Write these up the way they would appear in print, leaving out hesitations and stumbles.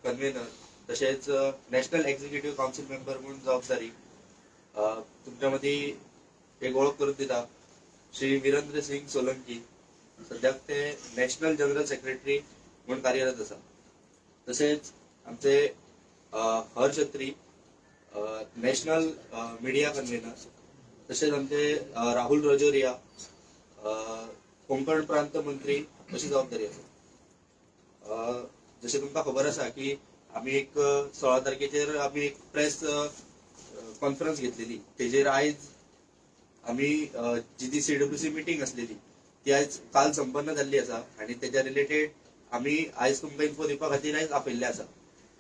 Convener तसेच national executive council member म्हणून जबाबदारी तुमच्यामध्ये एक ओळख करून दिता श्री वीरेंद्र सिंग सोलंकी सध्या ते नॅशनल जनरल सेक्रेटरी म्हणून कार्यरत असा. तसेच आमचे हर्षत्री नॅशनल मीडिया कन्व्हेनर तसेच आमचे राहुल रजोरिया कोंकण प्रांत मंत्री अशी जबाबदारी आसा. जशें तुमकां खबर आसा की आमी एक 16 तारखेचेर आमी एक प्रेस कॉन्फरन्स घेतलेली. तेजेर आयज आमी जी ती CWC मिटींग आसलेली ती आयज काल संपन्न जाल्ली आसा आनी तेज्या रिलेटेड आमी आयज तुमकां इन्फो दिवपा खातीर आयज आपयल्ले आसा.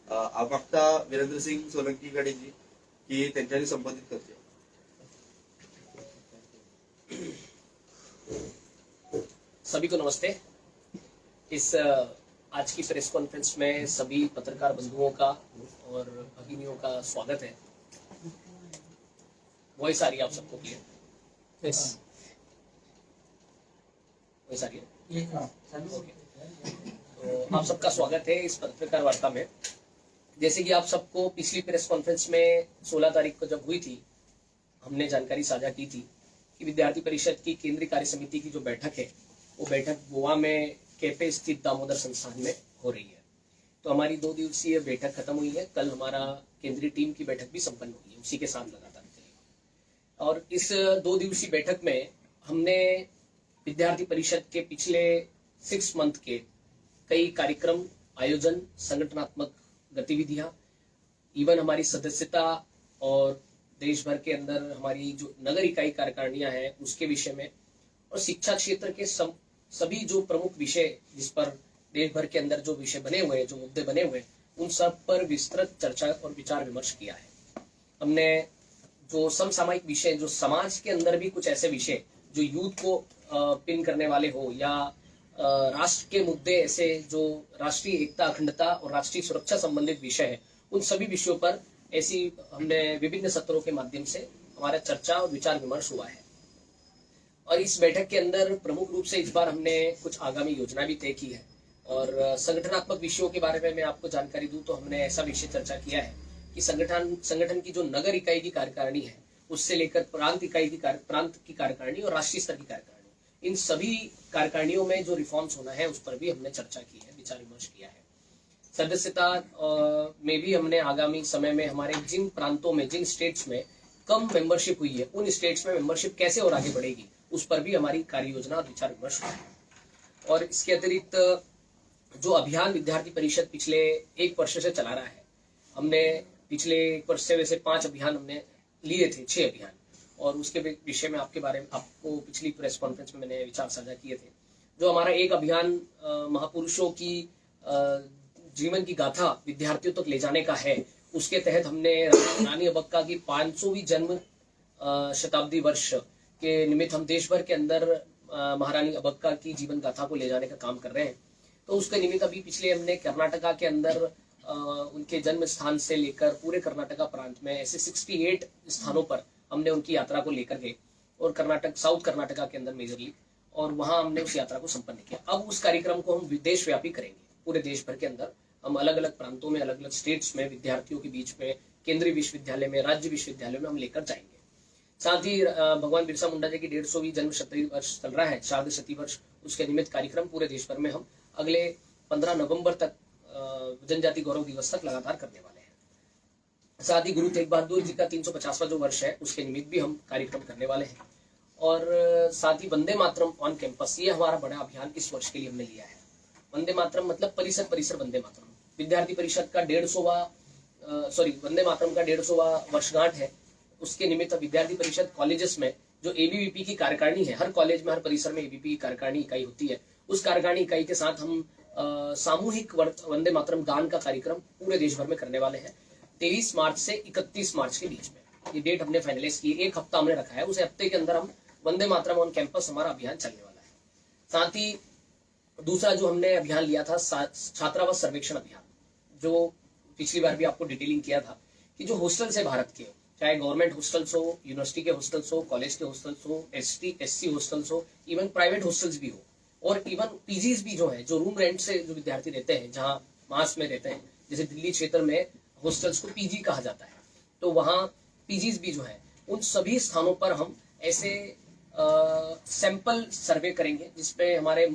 हांव मागता वीरेंद्र सिंग सोलंकी कडेन की तेंच्यांनी संबोधीत करचें. सभी को नमस्ते. इस आज की प्रेस कॉन्फ्रेंस में सभी पत्रकार बंधुओं का और भगिनियों का स्वागत है. वॉइस आ रही है आप सबको क्लियर? यस, वॉइस आ रही है? तो आप सबका स्वागत है इस पत्रकार वार्ता में. जैसे कि आप सबको पिछली प्रेस कॉन्फ्रेंस में 16 तारीख को जब हुई थी, हमने जानकारी साझा की थी कि विद्यार्थी परिषद की केंद्रीय कार्य समिति की जो बैठक है वो बैठक गोवा में कैफे स्थित दामोदर संस्थान में हो रही है. तो हमारी 2 दिवसीय बैठक खत्म हुई है. कल हमारा केंद्रीय टीम की बैठक भी संपन्न हुई है, उसी के साथ लगातार चलेगी. और इस 2 दिवसीय बैठक में हमने विद्यार्थी परिषद के पिछले 6 मंथ के कई कार्यक्रम, आयोजन, संगठनात्मक गतिविधियां, इवन हमारी सदस्यता और देश भर के अंदर हमारी जो नगर इकाई कार्यकारिणियां हैं उसके विषय में, और शिक्षा क्षेत्र के सभी जो प्रमुख विषय जिस पर देश भर के अंदर जो विषय बने हुए हैं, जो मुद्दे बने हुए हैं, उन सब पर विस्तृत चर्चा और विचार विमर्श किया है. हमने जो समसामयिक विषय, जो समाज के अंदर भी कुछ ऐसे विषय जो यूथ को पिन करने वाले हो, या राष्ट्र के मुद्दे ऐसे जो राष्ट्रीय एकता, अखंडता और राष्ट्रीय सुरक्षा संबंधित विषय है, उन सभी विषयों पर ऐसी हमने विभिन्न सत्रों के माध्यम से हमारा चर्चा और विचार विमर्श हुआ है. और इस बैठक के अंदर प्रमुख रूप से इस बार हमने कुछ आगामी योजना भी तय की है. और संगठनात्मक विषयों के बारे में मैं आपको जानकारी दूं तो हमने ऐसा विषय चर्चा किया है कि संगठन की जो नगर इकाई की कार्यकारिणी है, उससे लेकर प्रांत की कार्यकारिणी और राष्ट्रीय स्तर की कार्यकारिणी, इन सभी कार्यकारिणियों में जो रिफॉर्म्स होना है उस पर भी हमने चर्चा की है, विचार विमर्श किया है. सदस्यता में भी हमने आगामी समय में हमारे जिन प्रांतों में, जिन स्टेट्स में कम मेंबरशिप हुई है, उन स्टेट्स में मेंबरशिप कैसे और आगे बढ़ेगी, उस पर भी हमारी कार्य योजना और विचार विमर्श हुआ है. और इसके अतिरिक्त जो अभियान विद्यार्थी परिषद पिछले 1 वर्ष से चला रहा है, हमने पिछले 1 वर्ष से वैसे 5 अभियान हमने लिए थे, 6 अभियान, और उसके विषय में आपके बारे में आपको पिछली प्रेस कॉन्फ्रेंस में मैंने विचार साझा किए थे. जो हमारा एक अभियान महापुरुषों की जीवन की गाथा विद्यार्थियों तक ले जाने का है, उसके तहत हमने रानी अबक्का की 500वीं जन्म शताब्दी वर्ष के निमित्त हम देश भर के अंदर महारानी अबक्का की जीवन गाथा को ले जाने का काम कर रहे हैं. तो उसके निमित्त अभी पिछले हमने कर्नाटका के अंदर उनके जन्म स्थान से लेकर पूरे कर्नाटका प्रांत में ऐसे 68 स्थानों पर हमने उनकी यात्रा को लेकर गए, और साउथ कर्नाटका के अंदर मेजरली, और वहां हमने उस यात्रा को संपन्न किया. अब उस कार्यक्रम को हम देश व्यापी करेंगे. पूरे देश भर के अंदर हम अलग अलग प्रांतों में, अलग अलग स्टेट्स में विद्यार्थियों के बीच में, केंद्रीय विश्वविद्यालय में, राज्य विश्वविद्यालय में हम लेकर जाएंगे. साथ ही भगवान बिरसा मुंडा जी की 150वीं जन्म शताब्दी वर्ष चल रहा है, श्राद्ध शती वर्ष, उसके निमित्त कार्यक्रम पूरे देश भर में हम अगले 15 नवंबर तक जनजाति गौरव दिवस तक लगातार करने वाले हैं. साथ ही गुरु तेग बहादुर जी का 350वां जो वर्ष है, उसके निमित्त भी हम कार्यक्रम करने वाले हैं. और साथ ही वंदे मातरम ऑन कैंपस, ये हमारा बड़ा अभियान इस वर्ष के लिए हमने लिया है. वंदे मातरम मतलब परिसर वंदे मातरम. विद्यार्थी परिषद का 150वां वंदे मातरम का 150वां वर्षगांठ है. उसके निमित्त विद्यार्थी परिषद कॉलेजेस में जो एबीवीपी की कार्यकारिणी है, हर कॉलेज में, हर परिसर में एबीवीपी की कार्यकारिणी इकाई होती है, उस कार्यकारिणी इकाई के साथ हम सामूहिक वंदे मातरम गान का कार्यक्रम पूरे देश भर में करने वाले हैं 23 मार्च से 31 मार्च के बीच में. ये डेट हमने फाइनलाइज की, 1 हफ्ता हमने रखा है. उस हफ्ते के अंदर हम वंदे मातरम ऑन कैंपस हमारा अभियान चलने वाला है. साथ ही दूसरा जो हमने अभियान लिया था, छात्रावास सर्वेक्षण अभियान, जो पिछली बार भी आपको डिटेलिंग किया था कि जो हॉस्टल्स है भारत के, चाहे गवर्नमेंट हॉस्टल्स हो, यूनिवर्सिटी के हॉस्टल्स हो, कॉलेज के हॉस्टल्स हो, ST/SC हॉस्टल्स हो, इवन प्राइवेट हॉस्टल्स भी हो, और इवन पीजीज भी जो है, जो रूम रेंट से जो विद्यार्थी रहते हैं, जहाँ मास में रहते हैं, जैसे दिल्ली क्षेत्र में हॉस्टल्स को पीजी कहा जाता है, तो वहाँ पीजीज भी जो है उन सभी स्थानों पर हम ऐसे सैंपल सर्वे करेंगे जिसपे हमारे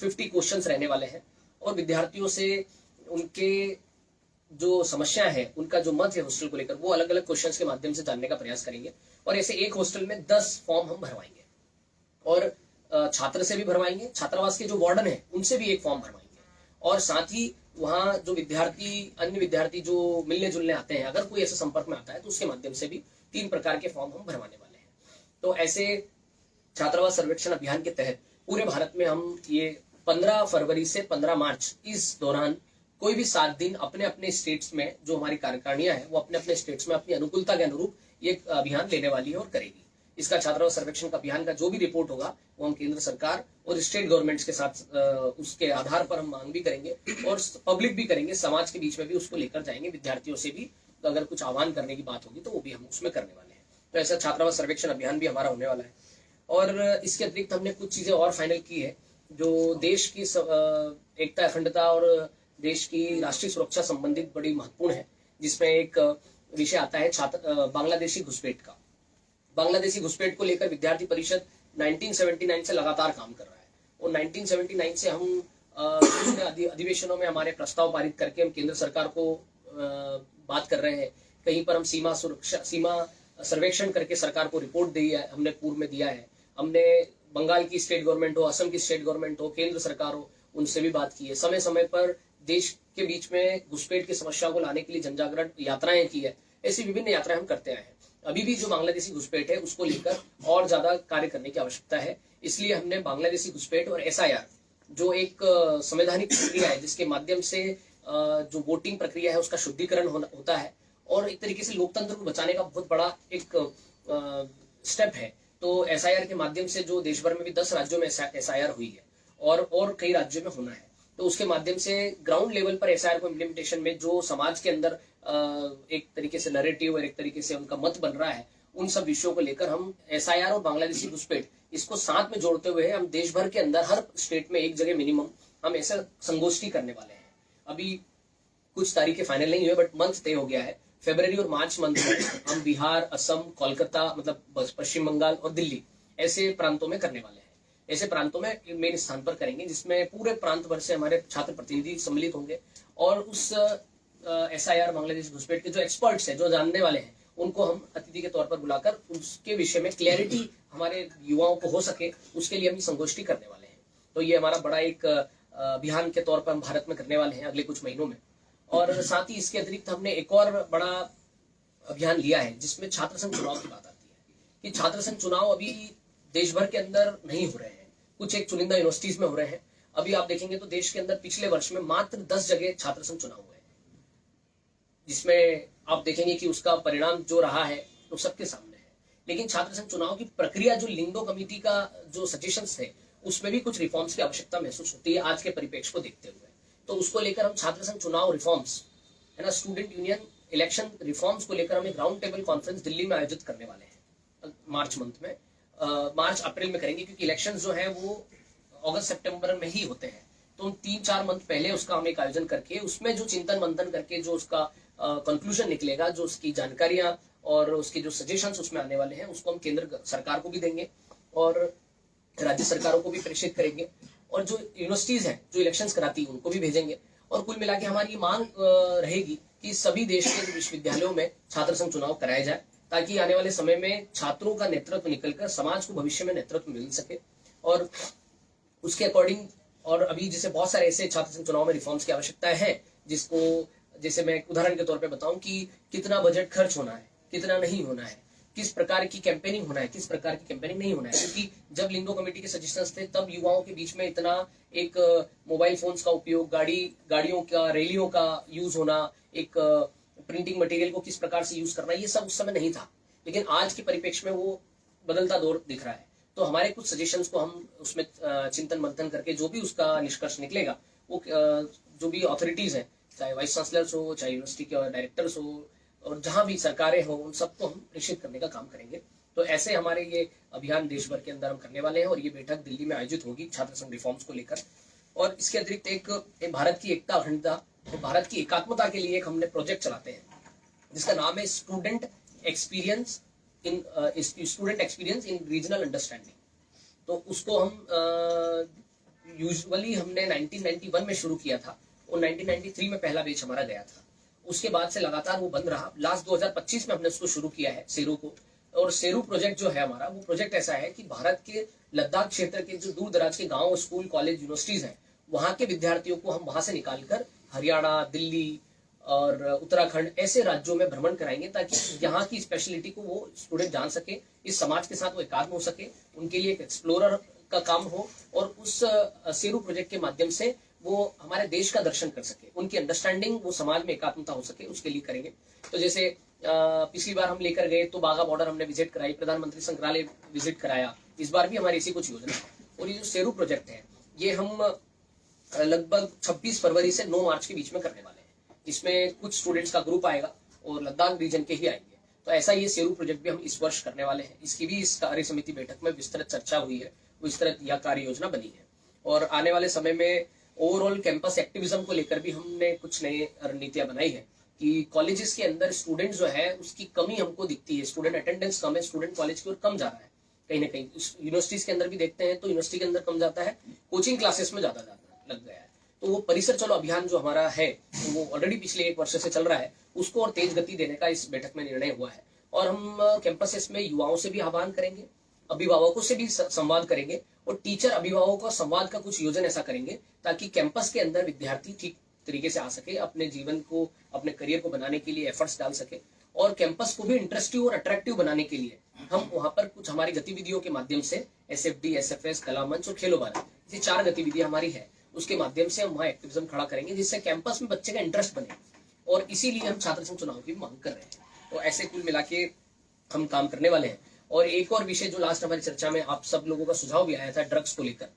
50 क्वेश्चंस रहने वाले हैं और विद्यार्थियों से उनके जो समस्या है, उनका जो मत है हॉस्टल को लेकर, वो अलग अलग क्वेश्चंस के माध्यम से जानने का प्रयास करेंगे। और ऐसे एक हॉस्टल में 10 फॉर्म हम भरवाएंगे और छात्र से भी भरवाएंगे, छात्रावास के जो वार्डन है उनसे भी एक फॉर्म भरवाएंगे, और साथ ही वहाँ जो विद्यार्थी, अन्य विद्यार्थी जो मिलने जुलने आते हैं, अगर कोई ऐसे संपर्क में आता है तो उसके माध्यम से भी 3 प्रकार के फॉर्म हम भरवाने वाले हैं। तो ऐसे छात्रावास सर्वेक्षण अभियान के तहत पूरे भारत में हम ये 15 फरवरी से 15 मार्च इस दौरान कोई भी 7 दिन अपने अपने स्टेट्स में, जो हमारी कार्यकारिणियां हैं वो अपने अपने स्टेट्स में अपनी अनुकूलता के अनुरूप ये अभियान लेने वाली है और करेगी। इसका छात्रावास सर्वेक्षण का अभियान का जो भी रिपोर्ट होगा वो हम केंद्र सरकार और स्टेट गवर्नमेंट्स के साथ उसके आधार पर हम मांग भी करेंगे और पब्लिक भी करेंगे, समाज के बीच में भी उसको लेकर जाएंगे, विद्यार्थियों से भी तो अगर कुछ आह्वान करने की बात होगी तो वो भी हम उसमें करने वाले हैं। तो ऐसा छात्रावास सर्वेक्षण अभियान भी हमारा होने वाला है। और इसके अतिरिक्त हमने कुछ चीजें और फाइनल की है जो देश की एकता, अखंडता और देश की राष्ट्रीय सुरक्षा संबंधित बड़ी महत्वपूर्ण है, जिसमें एक विषय आता है बांग्लादेशी घुसपैठ का। बांग्लादेशी घुसपैठ को लेकर विद्यार्थी परिषद 1979 से लगातार काम कर रहा है और 1979 से हम विभिन्न अधिवेशनों में हमारे प्रस्ताव पारित करके हम केंद्र सरकार को बात कर रहे हैं। कहीं पर हम सीमा सर्वेक्षण करके सरकार को रिपोर्ट दी है, हमने पूर्व में दिया है। हमने बंगाल की स्टेट गवर्नमेंट हो, असम की स्टेट गवर्नमेंट हो, केंद्र सरकार हो, उनसे भी बात की है। समय समय पर देश के बीच में घुसपैठ की समस्या को लाने के लिए जनजागरण यात्राएं की है। ऐसी विभिन्न यात्राएं हम करते आए हैं। अभी भी जो बांग्लादेशी घुसपैठ है उसको लेकर और ज्यादा कार्य करने की आवश्यकता है। इसलिए हमने बांग्लादेशी घुसपैठ और एसआईआर, जो एक संवैधानिक प्रक्रिया है जिसके माध्यम से जो वोटिंग प्रक्रिया है उसका शुद्धिकरण होता है और एक तरीके से लोकतंत्र को बचाने का बहुत बड़ा एक स्टेप है। तो एसआईआर के माध्यम से जो देश भर में भी 10 राज्यों में एसआईआर हुई है और कई राज्यों में होना है, तो उसके माध्यम से ग्राउंड लेवल पर एसआईआर को इम्प्लीमेंटेशन में जो समाज के अंदर एक तरीके से नैरेटिव और एक तरीके से उनका मत बन रहा है, उन सब विषयों को लेकर हम एसआईआर और बांग्लादेशी घुसपैठ इसको साथ में जोड़ते हुए हम देश भर के अंदर हर स्टेट में एक जगह मिनिमम हम ऐसा संगोष्ठी करने वाले हैं। अभी कुछ तारीखें फाइनल नहीं हुए बट मंथ तय हो गया है। फरवरी और मार्च मंथ में हम बिहार, असम, कोलकाता मतलब पश्चिम बंगाल और दिल्ली ऐसे प्रांतों में करने वाले हैं। ऐसे प्रांतों में मेन स्थान पर करेंगे जिसमें पूरे प्रांत भर से हमारे छात्र प्रतिनिधि सम्मिलित होंगे और उस एसआईआर बांग्लादेश घुसपैठ के जो एक्सपर्ट्स हैं, जो जानने वाले हैं, उनको हम अतिथि के तौर पर बुलाकर उसके विषय में क्लैरिटी हमारे युवाओं को हो सके, उसके लिए हम संगोष्ठी करने वाले हैं। तो ये हमारा बड़ा एक अभियान के तौर पर हम भारत में करने वाले हैं अगले कुछ महीनों में। और साथ ही इसके अतिरिक्त हमने एक और बड़ा अभियान लिया है जिसमें छात्र संघ चुनाव की बात आती है कि छात्र संघ चुनाव अभी देश भर के अंदर नहीं हो रहे हैं, कुछ एक चुनिंदा यूनिवर्सिटीज में हो रहे हैं। अभी आप देखेंगे तो देश के अंदर पिछले वर्ष में मात्र 10 जगह छात्र संघ चुनाव हुए हैं, जिसमें आप देखेंगे कि उसका परिणाम जो रहा है वो सबके सामने है। लेकिन छात्र संघ चुनाव की प्रक्रिया, जो लिंगो कमेटी का जो सजेशंस थे, उसमें भी कुछ रिफॉर्म्स की आवश्यकता महसूस होती है आज के परिप्रेक्ष्य को देखते हुए। तो उसको लेकर हम छात्र संघ चुनाव रिफॉर्म्स है ना, स्टूडेंट यूनियन इलेक्शन रिफॉर्म्स को लेकर हम एक राउंड टेबल कॉन्फ्रेंस दिल्ली में आयोजित करने वाले हैं मार्च मंथ में। मार्च अप्रैल में करेंगे क्योंकि इलेक्शंस जो है वो अगस्त सितंबर में ही होते हैं। तो 3-4 मंथ पहले उसका हम एक आयोजन करके उसमें जो चिंतन मंथन करके जो उसका कंक्लूजन निकलेगा, जो उसकी जानकारियां और उसके जो सजेशंस उसमें आने वाले हैं, उसको हम केंद्र सरकार को भी देंगे और राज्य सरकारों को भी प्रेषित करेंगे और जो यूनिवर्सिटीज हैं जो इलेक्शंस कराती है उनको भी भेजेंगे। और कुल मिला के हमारी मांग रहेगी कि सभी देश के विश्वविद्यालयों में छात्र संघ चुनाव कराए जाए ताकि आने वाले समय में छात्रों का नेतृत्व निकलकर समाज को भविष्य में नेतृत्व मिल सके। और उसके अकॉर्डिंग, और अभी जैसे बहुत सारे ऐसे छात्र संघ चुनाव में रिफॉर्म्स की आवश्यकताएं हैं जिसको, जैसे मैं एक उदाहरण के तौर पे बताऊं कि कितना बजट खर्च होना है, कितना नहीं होना है, किस प्रकार की कैंपेनिंग होना है, किस प्रकार की कैंपेनिंग नहीं होना है। क्योंकि जब लिंगो कमेटी के सजेशंस थे तब युवाओं के बीच में इतना एक मोबाइल फोन्स का उपयोग, गाड़ियों का, रैलियों का यूज होना, एक प्रिंटिंग मटेरियल को किस प्रकार से यूज करना, ये सब उस समय नहीं था। लेकिन आज के परिप्रेक्ष्य में वो बदलता दौर दिख रहा है। तो हमारे कुछ सजेशंस को हम उसमें चिंतन मंथन करके जो भी उसका निष्कर्ष निकलेगा वो जो भी अथॉरिटीज हैं, चाहे वाइस चांसलर्स हो, चाहे यूनिवर्सिटी के डायरेक्टर्स हो और जहां भी सरकारें हो, उन सबको हम प्रेषित करने का काम करेंगे। तो ऐसे हमारे ये अभियान देश भर के अंदर हम करने वाले हैं और ये बैठक दिल्ली में आयोजित होगी छात्र संघ रिफॉर्म्स को लेकर। और इसके अतिरिक्त एक भारत की एकता, अखंडता तो भारत की एकात्मता के लिए एक हमने प्रोजेक्ट चलाते हैं जिसका नाम है student experience in regional understanding. तो उसको हम यूजुअली हमने 1991 में शुरू किया था और 1993 में पहला बैच हमारा गया था। उसके बाद से लगातार वो बंद रहा। लास्ट 2025 में हमने उसको शुरू किया है सेरू को। और सेरू प्रोजेक्ट जो है हमारा, वो प्रोजेक्ट ऐसा है कि भारत के लद्दाख क्षेत्र के जो दूर दराज के गांव, स्कूल, कॉलेज, यूनिवर्सिटीज हैं, वहां के विद्यार्थियों को हम वहां से निकालकर हरियाणा, दिल्ली और उत्तराखंड ऐसे राज्यों में भ्रमण कराएंगे ताकि यहाँ की स्पेशलिटी को वो स्टूडेंट जान सके, इस समाज के साथ वो एकात्म हो सके, उनके लिए एक एक्सप्लोरर का काम हो और उस सेरू प्रोजेक्ट के माध्यम से वो हमारे देश का दर्शन कर सके, उनकी अंडरस्टैंडिंग, वो समाज में एकात्मता हो सके, उसके लिए करेंगे। तो जैसे पिछली बार हम लेकर गए तो बाघा बॉर्डर हमने विजिट कराई, प्रधानमंत्री संग्रहालय विजिट कराया। इस बार भी हमारी ऐसी कुछ योजना है। और ये जो सेरू प्रोजेक्ट है ये हम लगभग 26 फरवरी से 9 मार्च के बीच में करने वाले हैं। इसमें कुछ स्टूडेंट्स का ग्रुप आएगा और लद्दाख रीजन के ही आएंगे। तो ऐसा ये सेरू प्रोजेक्ट भी हम इस वर्ष करने वाले हैं। इसकी भी इस कार्य समिति बैठक में विस्तृत चर्चा हुई है, विस्तृत यह कार्य योजना बनी है। और आने वाले समय में ओवरऑल कैंपस एक्टिविज्म को लेकर भी हमने कुछ नई रणनीतियां बनाई है कि कॉलेजेस के अंदर स्टूडेंट जो है उसकी कमी हमको दिखती है, स्टूडेंट अटेंडेंस कम है, स्टूडेंट कॉलेज की ओर कम जा रहा है। कहीं ना कहीं यूनिवर्सिटीज के अंदर भी देखते हैं तो यूनिवर्सिटी के अंदर कम जाता है, कोचिंग क्लासेस में ज्यादा लग गया है। तो वो परिसर चलो अभियान जो हमारा है तो वो ऑलरेडी पिछले 1 वर्ष से चल रहा है, उसको और तेज गति देने का इस बैठक में निर्णय हुआ है। और हम कैंपसेस में युवाओं से भी आह्वान करेंगे, अभिभावकों से भी संवाद करेंगे और टीचर अभिभावकों का संवाद का कुछ योजना ऐसा करेंगे ताकि कैंपस के अंदर विद्यार्थी ठीक तरीके से आ सके, अपने जीवन को, अपने करियर को बनाने के लिए एफर्ट्स डाल सके। और कैंपस को भी इंटरेस्टिव और अट्रैक्टिव बनाने के लिए हम वहां पर कुछ हमारी गतिविधियों के माध्यम से SFD, SFS, कला मंच और खेलो भारत, ये 4 गतिविधियां हमारी है, उसके माध्यम से हम वहाँ एक्टिविज्म खड़ा करेंगे जिससे कैंपस में बच्चे का इंटरेस्ट बने। और इसीलिए हम छात्र संघ चुनाव की मांग कर रहे हैं। तो ऐसे कुल मिला के हम काम करने वाले हैं। और एक और विषय जो लास्ट हमारी चर्चा में आप सब लोगों का सुझाव भी आया था ड्रग्स को लेकर,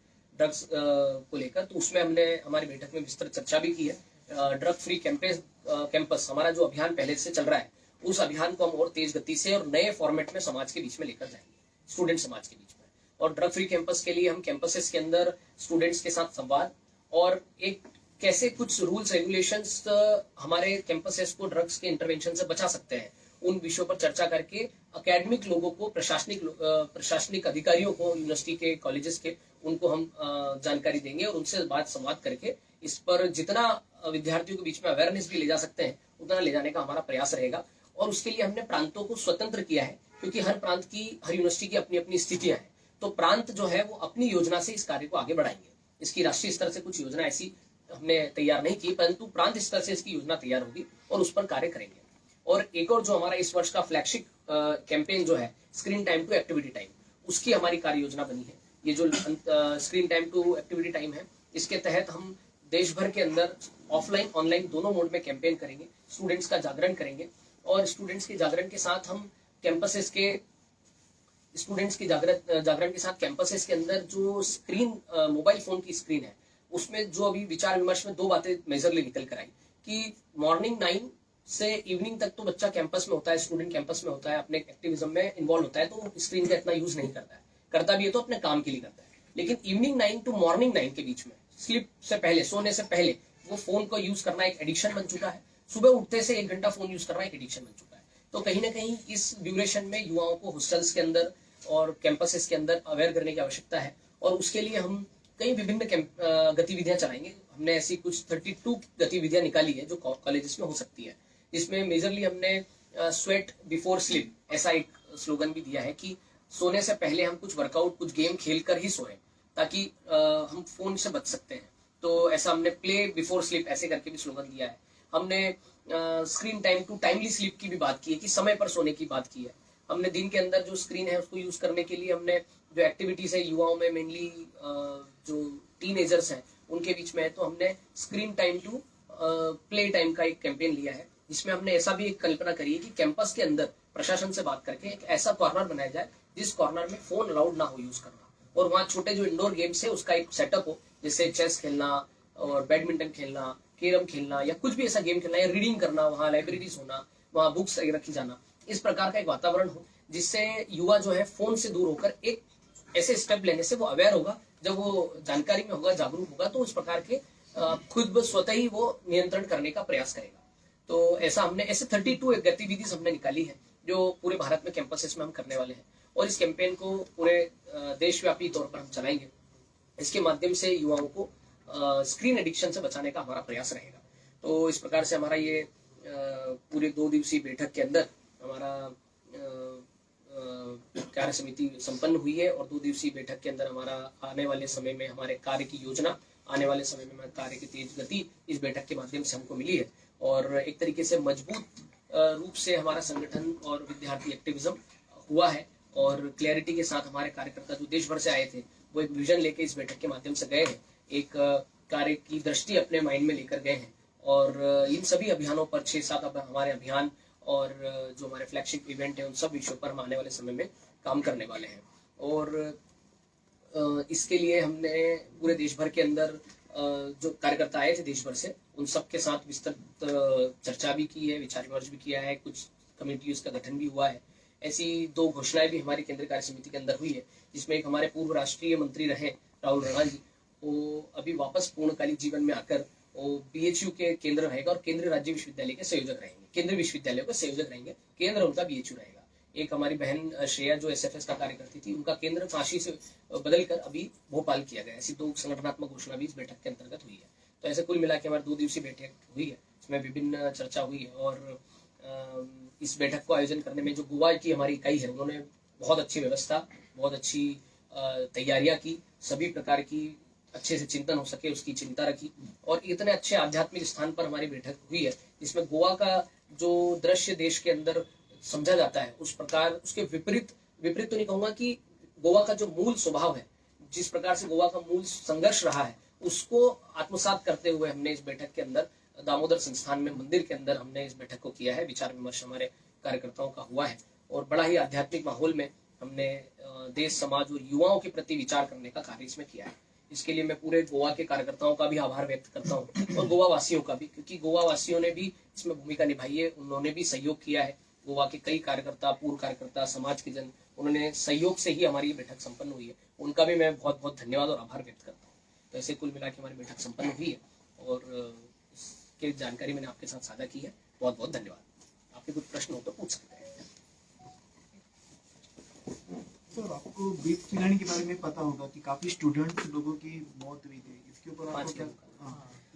तो उसमें हमने हमारी बैठक में विस्तृत चर्चा भी की है। ड्रग फ्री कैंपस हमारा जो अभियान पहले से चल रहा है, उस अभियान को हम और तेज गति से और नए फॉर्मेट में समाज के बीच में लेकर जाएंगे, स्टूडेंट समाज के बीच में। और ड्रग फ्री कैंपस के लिए हम कैंपसेस के अंदर स्टूडेंट्स के साथ संवाद और एक कैसे कुछ रूल्स रेगुलेशंस हमारे कैंपसेस को ड्रग्स के इंटरवेंशन से बचा सकते हैं, उन विषयों पर चर्चा करके एकेडमिक लोगों को, प्रशासनिक अधिकारियों को, यूनिवर्सिटी के, कॉलेजेस के, उनको हम जानकारी देंगे और उनसे बात संवाद करके इस पर जितना विद्यार्थियों के बीच में अवेयरनेस भी ले जा सकते हैं उतना ले जाने का हमारा प्रयास रहेगा। और उसके लिए हमने प्रांतों को स्वतंत्र किया है क्योंकि हर प्रांत की, हर यूनिवर्सिटी की अपनी अपनी स्थितियां हैं। तो प्रांत जो है वो अपनी योजना से इस कार्य को आगे बढ़ाएंगे। इसकी राष्ट्रीय स्तर से कुछ योजना ऐसी हमने तैयार नहीं की, परंतु प्रांत स्तर से इसकी योजना तैयार होगी और उस पर कार्य करेंगे। और एक और जो हमारा इस वर्ष का फ्लैगशिप कैंपेन जो है screen time to activity time, उसकी हमारी कार्य योजना बनी है। ये जो screen time to activity time है, इसके तहत हम देश भर के अंदर ऑफलाइन ऑनलाइन दोनों मोड में कैंपेन करेंगे, स्टूडेंट्स का जागरण करेंगे। और स्टूडेंट्स के जागरण के साथ हम कैंपसेस के जागरण के साथ कैंपसेस के अंदर जो स्क्रीन, मोबाइल फोन की स्क्रीन है, उसमें जो अभी विचार विमर्श में 2 बातें मेजरली निकल कर आई कि मॉर्निंग 9 से इवनिंग तक तो बच्चा कैंपस में होता है, स्टूडेंट कैंपस में होता है, अपने एक्टिविज्म में इन्वॉल्व होता है, तो स्क्रीन का इतना यूज नहीं करता है, करता भी है तो अपने काम के लिए करता है। लेकिन इवनिंग 9 टू मॉर्निंग 9 के बीच में, स्लीप से पहले, सोने से पहले वो फोन को यूज करना एक एडिक्शन बन चुका है। सुबह उठते से 1 घंटा फोन यूज करना एक एडिक्शन बन चुका है। तो कहीं ना कहीं इस ड्यूरेशन में युवाओं को हॉस्टल्स के अंदर और कैंपसेस के अंदर अवेयर करने की आवश्यकता है। और उसके लिए हम कई विभिन्न गतिविधियां चलाएंगे। हमने ऐसी कुछ 32 गतिविधियां निकाली है जो कॉलेजेस में हो सकती है। इसमें मेजरली हमने स्वेट बिफोर स्लीप ऐसा एक स्लोगन भी दिया है कि सोने से पहले हम कुछ वर्कआउट, कुछ गेम खेल कर ही सोएं ताकि हम फोन से बच सकते हैं। तो ऐसा हमने प्ले बिफोर स्लीप ऐसे करके भी स्लोगन दिया है। हमने screen time to timely sleep की भी बात की है कि समय पर सोने की बात की है। हमने दिन के अंदर जो स्क्रीन है उसको यूज करने के लिए हमने जो एक्टिविटीज है युवाओं में, मेनली जो टीनेजर्स हैं उनके बीच में है, तो हमने screen time to play time का एक कैंपेन लिया है जिसमें हमने ऐसा भी एक कल्पना करी है कि कैंपस के अंदर प्रशासन से बात करके एक ऐसा कॉर्नर बनाया जाए जिस कॉर्नर में फोन अलाउड ना हो यूज करना, और वहाँ छोटे जो इंडोर गेम्स है उसका एक सेटअप हो, जैसे चेस खेलना और बैडमिंटन खेलना, कैरम खेलना या कुछ भी ऐसा गेम खेलना या रीडिंग करना, वहाँ लाइब्रेरीज होना, वहाँ बुक्स रखी जाना, इस प्रकार का एक वातावरण हो जिससे युवा जो है फोन से दूर होकर एक ऐसे स्टेप लेने से वो अवेयर होगा। जब वो जानकारी में होगा, जागरूक होगा, तो उस प्रकार के खुद ब स्वतः ही वो नियंत्रण करने का प्रयास करेगा। तो ऐसा हमने ऐसे 32 गतिविधि हमने निकाली है जो पूरे भारत में कैंपसेस में हम करने वाले हैं, और इस कैंपेन को पूरे देशव्यापी तौर पर हम चलाएंगे। इसके माध्यम से युवाओं को स्क्रीन एडिक्शन से बचाने का हमारा प्रयास रहेगा। तो इस प्रकार से हमारा ये पूरे 2 दिवसीय बैठक के अंदर हमारा कार्य समिति संपन्न हुई है, और 2 दिवसीय बैठक के अंदर हमारा आने वाले समय में हमारे कार्य की योजना, आने वाले समय में हमारे कार्य की तेज गति इस बैठक के माध्यम से हमको मिली है, और एक तरीके से मजबूत रूप से हमारा संगठन और विद्यार्थी एक्टिविज्म हुआ है, और क्लैरिटी के साथ हमारे कार्यकर्ता जो देश भर से आए थे वो एक विजन लेके इस बैठक के माध्यम से गए हैं, एक कार्य की दृष्टि अपने माइंड में लेकर गए हैं, और इन सभी अभियानों पर 6-7 हमारे अभियान और जो हमारे फ्लैगशिप इवेंट है उन सब विषयों पर हम आने वाले समय में काम करने वाले हैं। और इसके लिए हमने पूरे देश भर के अंदर जो कार्यकर्ता आए थे देश भर से, उन सब के साथ विस्तृत चर्चा भी की है, विचार विमर्श भी किया है, कुछ कमेटियों का गठन भी हुआ है। ऐसी 2 घोषणाएं भी हमारी केंद्रीय कार्य समिति के अंदर हुई है, जिसमें एक हमारे पूर्व राष्ट्रीय मंत्री रहे राहुल राणा जी, वो अभी वापस पूर्णकालिक जीवन में आकर वो BHU के केंद्र रहेगा और केंद्रीय राज्य विश्वविद्यालय के संयोजक रहेंगे, केंद्रीय विश्वविद्यालयों के संयोजक रहेंगे, केंद्र उनका BHU रहेगा। एक हमारी बहन श्रेया जो SFS का कार्य करती थी, उनका केंद्र काशी से बदलकर अभी भोपाल किया गया। ऐसी 2 संगठनात्मक घोषणा भी इस बैठक के अंतर्गत हुई है। तो ऐसे कुल मिला के हमारी 2 दिवसीय बैठक हुई है, इसमें विभिन्न चर्चा हुई है, और इस बैठक को आयोजन करने में जो गोवा की हमारी इकाई है उन्होंने बहुत अच्छी व्यवस्था, बहुत अच्छी तैयारियां की, सभी प्रकार की अच्छे से चिंतन हो सके उसकी चिंता रखी, और इतने अच्छे आध्यात्मिक स्थान पर हमारी बैठक हुई है जिसमें गोवा का जो दृश्य देश के अंदर समझा जाता है उस प्रकार उसके विपरीत तो नहीं कहूंगा कि गोवा का जो मूल स्वभाव है, जिस प्रकार से गोवा का मूल संघर्ष रहा है, उसको आत्मसात करते हुए हमने इस बैठक के अंदर दामोदर संस्थान में मंदिर के अंदर हमने इस बैठक को किया है। विचार विमर्श हमारे कार्यकर्ताओं का हुआ है, और बड़ा ही आध्यात्मिक माहौल में हमने देश, समाज और युवाओं के प्रति विचार करने का कार्य इसमें किया है। इसके लिए मैं पूरे गोवा के कार्यकर्ताओं का भी आभार व्यक्त करता हूँ, और गोवा वासियों का भी, क्योंकि गोवा वासियों ने भी इसमें भूमिका निभाई है, उन्होंने भी सहयोग किया है। गोवा के कई कार्यकर्ता, पूर्व कार्यकर्ता, समाज के जन, उन्होंने सहयोग से ही हमारी ये बैठक संपन्न हुई है, उनका भी मैं बहुत बहुत धन्यवाद और आभार व्यक्त करता हूँ। तो ऐसे कुल मिला के हमारी बैठक संपन्न हुई है, और इसकी जानकारी मैंने आपके साथ साझा की है। बहुत बहुत धन्यवाद। आपके कुछ प्रश्न हो तो पूछ सकते हैं। सर, आपको बीफ खिलाने के बारे में पता होगा कि काफी स्टूडेंट लोगों की मौत हुई थी, इसके ऊपर आपको क्या?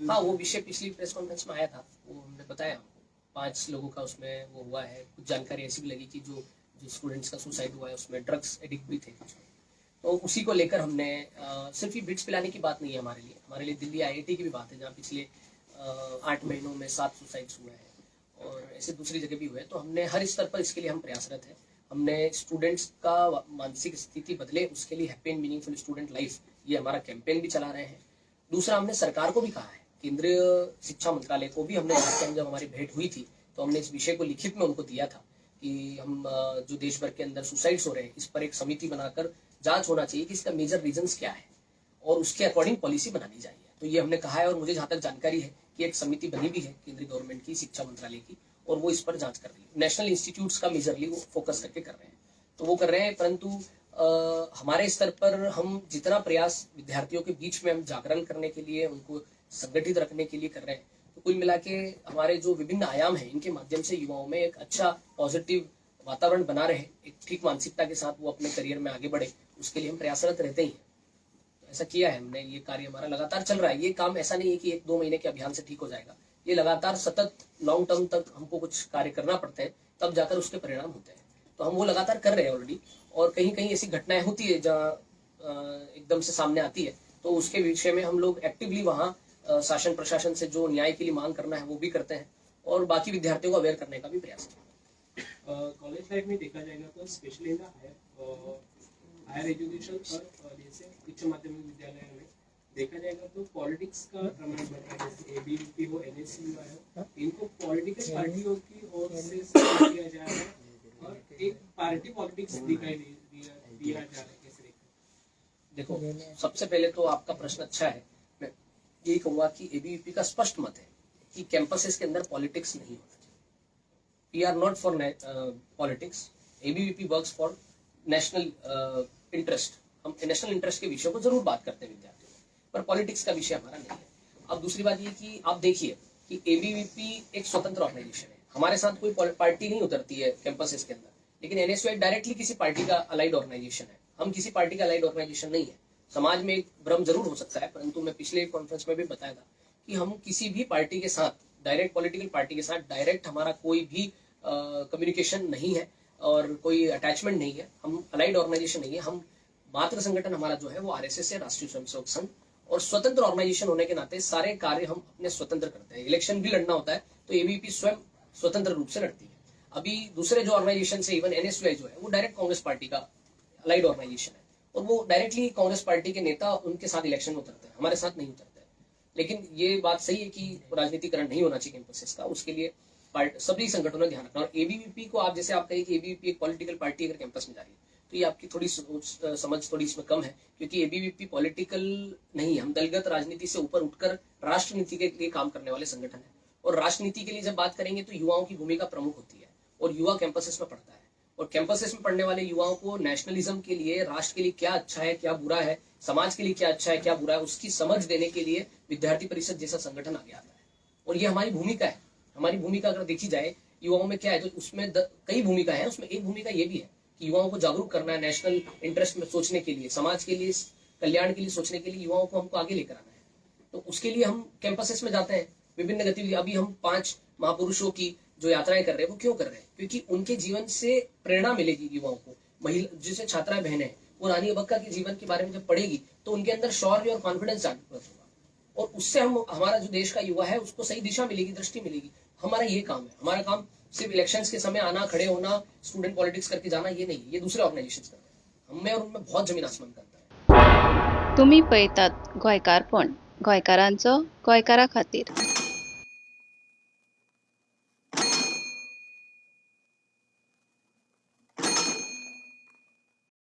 हाँ, वो विषय पिछली प्रेस कॉन्फ्रेंस में आया था, वो हमने बताया हमको 5 लोगों का उसमें वो हुआ है। कुछ जानकारी ऐसी भी लगी कि जो स्टूडेंट्स का सुसाइड हुआ है उसमें ड्रग्स एडिक्ट भी थे कुछ, तो उसी को लेकर हमने सिर्फ ये बिट्स पिलाने की बात नहीं है हमारे लिए दिल्ली IIT की भी बात है, जहाँ पिछले 8 महीनों में 7 सुसाइड्स हुए हैं, और ऐसे दूसरी जगह भी हुए। तो हमने हर स्तर पर इसके लिए हम प्रयासरत हैं। हमने स्टूडेंट्स का मानसिक स्थिति बदले, उसके लिए happy and meaningful student life, ये हमारा कैंपेन भी चला रहे हैं। दूसरा, हमने सरकार को भी कहा है, केंद्रीय शिक्षा मंत्रालय को भी हमने जब हमारी भेंट हुई थी तो हमने इस विषय को लिखित में उनको दिया था कि हम जो देश भर के अंदर सुसाइड्स हो रहे हैं, इस पर एक समिति बनाकर जांच होना चाहिए कि इसका मेजर रीजंस क्या है, और उसके अकॉर्डिंग पॉलिसी बनानी चाहिए। तो ये हमने कहा है, और मुझे जहाँ तक जानकारी है कि एक समिति बनी भी है केंद्रीय गवर्नमेंट की, शिक्षा मंत्रालय की, और वो इस पर जांच कर रही है। नेशनल इंस्टीट्यूट्स का मेजरली वो फोकस करके कर रहे हैं, तो वो कर रहे हैं। परंतु हमारे स्तर पर हम जितना प्रयास विद्यार्थियों के बीच में हम जागरण करने के लिए, उनको संगठित रखने के लिए कर रहे हैं, तो कुल मिला के हमारे जो विभिन्न आयाम हैं, इनके माध्यम से युवाओं में एक अच्छा पॉजिटिव वातावरण बना रहे, एक ठीक मानसिकता के साथ वो अपने करियर में आगे बढ़े, उसके लिए हम प्रयासरत रहते ही हैं। तो ऐसा किया है हमने, ये कार्य हमारा लगातार चल रहा है। ये काम ऐसा नहीं है कि 1-2 महीने के अभियान से ठीक हो जाएगा, ये लगातार सतत लॉन्ग टर्म तक हमको कुछ कार्य करना पड़ता है, तब जाकर उसके परिणाम होते हैं। तो हम वो लगातार कर रहे हैं ऑलरेडी, और कहीं कहीं ऐसी घटनाएं होती है जहाँ एकदम से सामने आती है, तो उसके विषय में हम लोग एक्टिवली वहाँ शासन प्रशासन से जो न्याय के लिए मांग करना है वो भी करते हैं, और बाकी विद्यार्थियों को अवेयर करने का भी प्रयास करते हैं। कॉलेज लाइफ में देखा जाएगा तो स्पेशली इन हायर एजुकेशन और जैसे उच्च माध्यमिक विद्यालय में देखा जाएगा तो पॉलिटिक्स का प्रमाण बढ़ रहा है। जैसे ABVP हो, NSC हुआ है, इनको पॉलिटिकल पार्टियों की ओर से सपोर्ट किया जा रहा है, और एक पार्टी पॉलिटिक्स दिखाई दिया जा रहा है। कैसे देखो, सबसे पहले तो आपका प्रश्न अच्छा है। मैं यही कहूंगा कि ABVP का स्पष्ट मत है कि कैंपसेस के अंदर पॉलिटिक्स नहीं होता। We are not for politics. ABVP works for national interest. हम नेशनल इंटरेस्ट के विषयों को जरूर बात करते हैं विद्यार्थियों में, पर पॉलिटिक्स का विषय हमारा नहीं है। अब दूसरी बात ये कि आप देखिए कि एबीवीपी एक स्वतंत्र ऑर्गेनाइजेशन है, हमारे साथ कोई पार्टी नहीं उतरती है कैंपसेस के अंदर, लेकिन एनएसयूआई डायरेक्टली किसी पार्टी का अलाइड ऑर्गेनाइजेशन है, हम किसी पार्टी का अलाइड ऑर्गेनाइजेशन नहीं है। समाज में एक भ्रम जरूर हो सकता है, परंतु मैं पिछले कॉन्फ्रेंस में भी बताया था कि हम किसी भी पार्टी के साथ, डायरेक्ट पॉलिटिकल पार्टी के साथ डायरेक्ट हमारा कोई भी कम्युनिकेशन नहीं है और कोई अटैचमेंट नहीं है, हम अलाइड ऑर्गेनाइजेशन नहीं है। हम मात्र संगठन हमारा जो है वो आरएसएस है, राष्ट्रीय स्वयंसेवक संघ, और स्वतंत्र ऑर्गेनाइजेशन होने के नाते सारे कार्य हम अपने स्वतंत्र करते हैं। इलेक्शन भी लड़ना होता है तो एबीवीपी स्वयं स्वतंत्र रूप से लड़ती है। अभी दूसरे जो ऑर्गेनाइजेशन से, इवन एनएसयूआई जो है वो डायरेक्ट कांग्रेस पार्टी का अलाइड ऑर्गेनाइजेशन है और वो डायरेक्टली कांग्रेस पार्टी के नेता उनके साथ इलेक्शन में उतरते हैं, हमारे साथ नहीं उतरते हैं। लेकिन ये बात सही है कि राजनीतिकरण नहीं होना चाहिए कैंपसेस का, उसके लिए सभी संगठनों ने ध्यान रखना। और एबीवीपी को आप जैसे आप कहिए कि एबीवीपी एक पॉलिटिकल पार्टी अगर कैंपस में जा रही है तो ये आपकी थोड़ी समझ थोड़ी इसमें कम है, क्योंकि एबीवीपी पॉलिटिकल नहीं है। हम दलगत राजनीति से ऊपर उठकर राष्ट्र नीति के लिए काम करने वाले संगठन है, और राष्ट्र नीति के लिए जब बात करेंगे तो युवाओं की भूमिका प्रमुख होती है, और युवा कैंपसेस में पढ़ता है, और कैंपसेस में पढ़ने वाले युवाओं को नेशनलिज्म के लिए, राष्ट्र के लिए क्या अच्छा है क्या बुरा है, समाज के लिए क्या अच्छा है क्या बुरा है, उसकी समझ देने के लिए विद्यार्थी परिषद जैसा संगठन आगे आता है। और ये हमारी भूमिका है। हमारी भूमिका अगर देखी जाए युवाओं में क्या है, तो उसमें कई भूमिका है। उसमें एक भूमिका ये भी है कि युवाओं को जागरूक करना है, नेशनल इंटरेस्ट में सोचने के लिए, समाज के लिए, कल्याण के लिए सोचने के लिए युवाओं को हमको आगे लेकर आना है। तो उसके लिए हम कैंपसेस में जाते हैं, विभिन्न गतिविधि। अभी हम 5 महापुरुषों की जो यात्राएं कर रहे हैं वो क्यों कर रहे हैं? क्योंकि उनके जीवन से प्रेरणा मिलेगी युवाओं को। महिला जैसे छात्राएं बहनें हैं, वो रानी अब्बक्का के जीवन के बारे में जब पढ़ेगी तो उनके अंदर शौर्य और कॉन्फिडेंस जागृत होगा, और उससे हमारा जो देश का युवा है उसको सही दिशा मिलेगी, दृष्टि मिलेगी। हमारा ये काम है। हमारा काम सिर्फ इलेक्शंस के समय आना, खड़े होना, स्टूडेंट पॉलिटिक्स करके जाना, ये नहीं, ये दूसरे ऑर्गेनाइजेशंस करते हैं। हमें और उनमें बहुत जमीन आसमान करता है। तुम्ही पळयतात गोंयकारपण, गोंयकारांचो गोंयकारा खातीर।